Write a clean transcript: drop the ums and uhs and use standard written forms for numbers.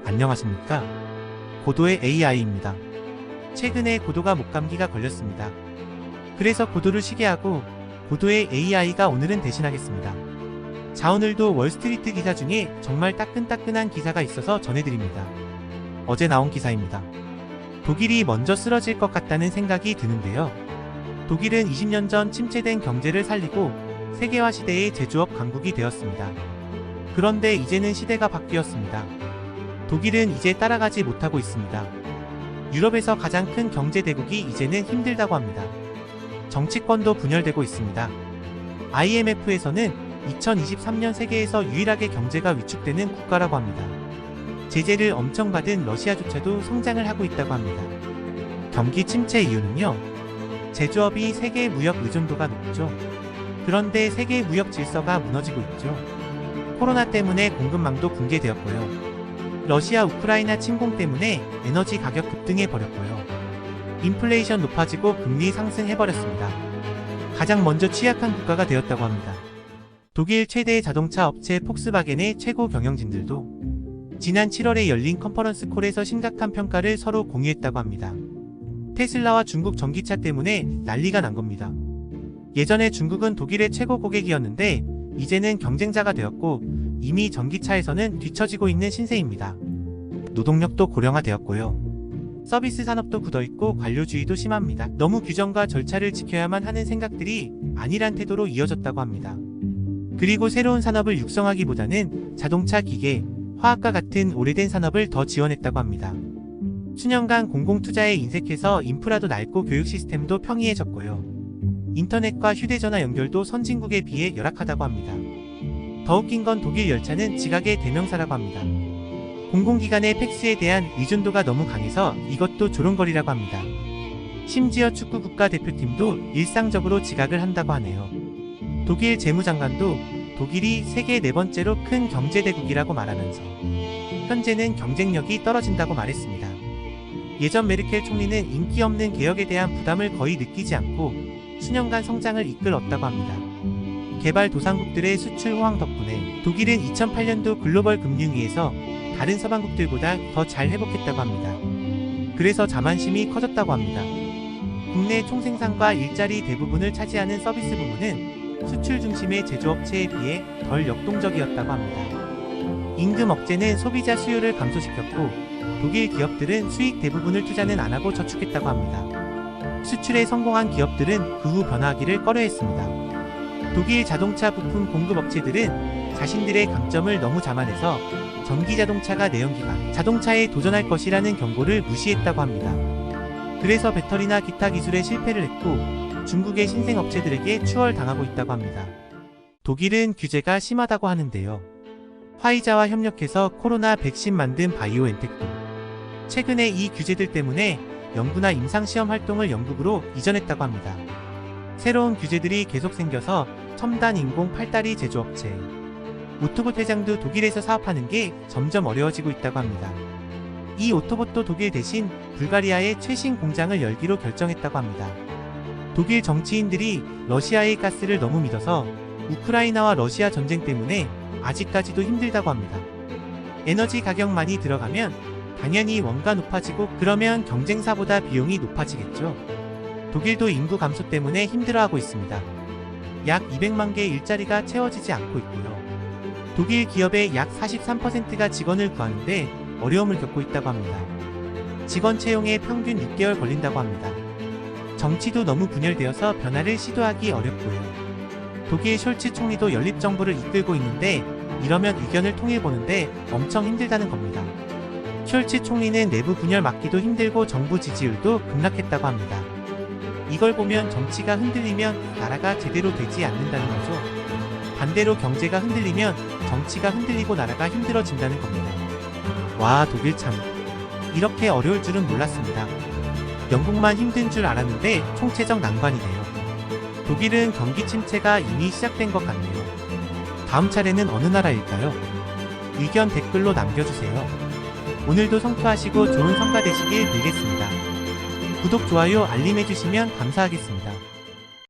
안녕하십니까? 고도의 AI입니다. 최근에 고도가 목감기가 걸렸습니다. 그래서 고도를 쉬게 하고 고도의 AI가 오늘은 대신하겠습니다. 자, 오늘도 월스트리트 기사 중에 정말 따끈따끈한 기사가 있어서 전해드립니다. 어제 나온 기사입니다. 독일이 먼저 쓰러질 것 같다는 생각이 드는데요. 독일은 20년 전 침체된 경제를 살리고 세계화 시대의 제조업 강국이 되었습니다. 그런데 이제는 시대가 바뀌었습니다. 독일은 이제 따라가지 못하고 있습니다. 유럽에서 가장 큰 경제 대국이 이제는 힘들다고 합니다. 정치권도 분열되고 있습니다. IMF에서는 2023년 세계에서 유일하게 경제가 위축되는 국가라고 합니다. 제재를 엄청 받은 러시아조차도 성장을 하고 있다고 합니다. 경기 침체 이유는요, 제조업이 세계 무역 의존도가 높죠. 그런데 세계 무역 질서가 무너지고 있죠. 코로나 때문에 공급망도 붕괴되었고요. 러시아 우크라이나 침공 때문에 에너지 가격 급등해버렸고요. 인플레이션 높아지고 금리 상승해버렸습니다. 가장 먼저 취약한 국가가 되었다고 합니다. 독일 최대 자동차 업체 폭스바겐의 최고 경영진들도 지난 7월에 열린 컨퍼런스 콜에서 심각한 평가를 서로 공유했다고 합니다. 테슬라와 중국 전기차 때문에 난리가 난 겁니다. 예전에 중국은 독일의 최고 고객이었는데 이제는 경쟁자가 되었고 이미 전기차에서는 뒤처지고 있는 신세입니다. 노동력도 고령화되었고요. 서비스 산업도 굳어있고 관료주의도 심합니다. 너무 규정과 절차를 지켜야만 하는 생각들이 아니란 태도로 이어졌다고 합니다. 그리고 새로운 산업을 육성하기보다는 자동차, 기계, 화학과 같은 오래된 산업을 더 지원했다고 합니다. 수년간 공공투자에 인색해서 인프라도 낡고 교육 시스템도 평이해졌고요. 인터넷과 휴대전화 연결도 선진국에 비해 열악하다고 합니다. 더 웃긴 건 독일 열차는 지각의 대명사라고 합니다. 공공기관의 팩스에 대한 의존도가 너무 강해서 이것도 조롱거리라고 합니다. 심지어 축구 국가대표팀도 일상적으로 지각을 한다고 하네요. 독일 재무장관도 독일이 세계 4번째로 큰 경제대국이라고 말하면서 현재는 경쟁력이 떨어진다고 말했습니다. 예전 메르켈 총리는 인기 없는 개혁에 대한 부담을 거의 느끼지 않고 수년간 성장을 이끌었다고 합니다. 개발도상국들의 수출 호황 덕분에 독일은 2008년도 글로벌 금융위에서 다른 서방국들보다 더 잘 회복했다고 합니다. 그래서 자만심이 커졌다고 합니다. 국내 총생산과 일자리 대부분을 차지하는 서비스 부문은 수출 중심의 제조업체에 비해 덜 역동적이었다고 합니다. 임금 억제는 소비자 수요를 감소시켰고 독일 기업들은 수익 대부분을 투자는 안 하고 저축했다고 합니다. 수출에 성공한 기업들은 그 후 변화하기를 꺼려했습니다. 독일 자동차 부품 공급업체들은 자신들의 강점을 너무 자만해서 전기자동차가 내연기관 자동차에 도전할 것이라는 경고를 무시했다고 합니다. 그래서 배터리나 기타 기술에 실패를 했고 중국의 신생업체들에게 추월당하고 있다고 합니다. 독일은 규제가 심하다고 하는데요. 화이자와 협력해서 코로나 백신 만든 바이오엔텍도 최근에 이 규제들 때문에 연구나 임상시험 활동을 영국으로 이전했다고 합니다. 새로운 규제들이 계속 생겨서 첨단 인공 팔다리 제조업체 오토봇 회장도 독일에서 사업하는 게 점점 어려워지고 있다고 합니다. 이 오토봇도 독일 대신 불가리아에 최신 공장을 열기로 결정했다고 합니다. 독일 정치인들이 러시아의 가스를 너무 믿어서 우크라이나와 러시아 전쟁 때문에 아직까지도 힘들다고 합니다. 에너지 가격 많이 들어가면 당연히 원가 높아지고 그러면 경쟁사보다 비용이 높아지겠죠. 독일도 인구 감소 때문에 힘들어하고 있습니다. 약 200만 개의 일자리가 채워지지 않고 있고요. 독일 기업의 약 43%가 직원을 구하는데 어려움을 겪고 있다고 합니다. 직원 채용에 평균 6개월 걸린다고 합니다. 정치도 너무 분열되어서 변화를 시도하기 어렵고요. 독일 숄츠 총리도 연립정부를 이끌고 있는데 이러면 의견을 통해보는데 엄청 힘들다는 겁니다. 숄츠 총리는 내부 분열 막기도 힘들고 정부 지지율도 급락했다고 합니다. 이걸 보면 정치가 흔들리면 나라가 제대로 되지 않는다는 거죠. 반대로 경제가 흔들리면 정치가 흔들리고 나라가 힘들어진다는 겁니다. 와, 독일 참 이렇게 어려울 줄은 몰랐습니다. 영국만 힘든 줄 알았는데 총체적 난관이네요. 독일은 경기 침체가 이미 시작된 것 같네요. 다음 차례는 어느 나라일까요? 의견 댓글로 남겨주세요. 오늘도 성투하시고 좋은 성과 되시길 빌겠습니다. 구독, 좋아요, 알림해주시면 감사하겠습니다.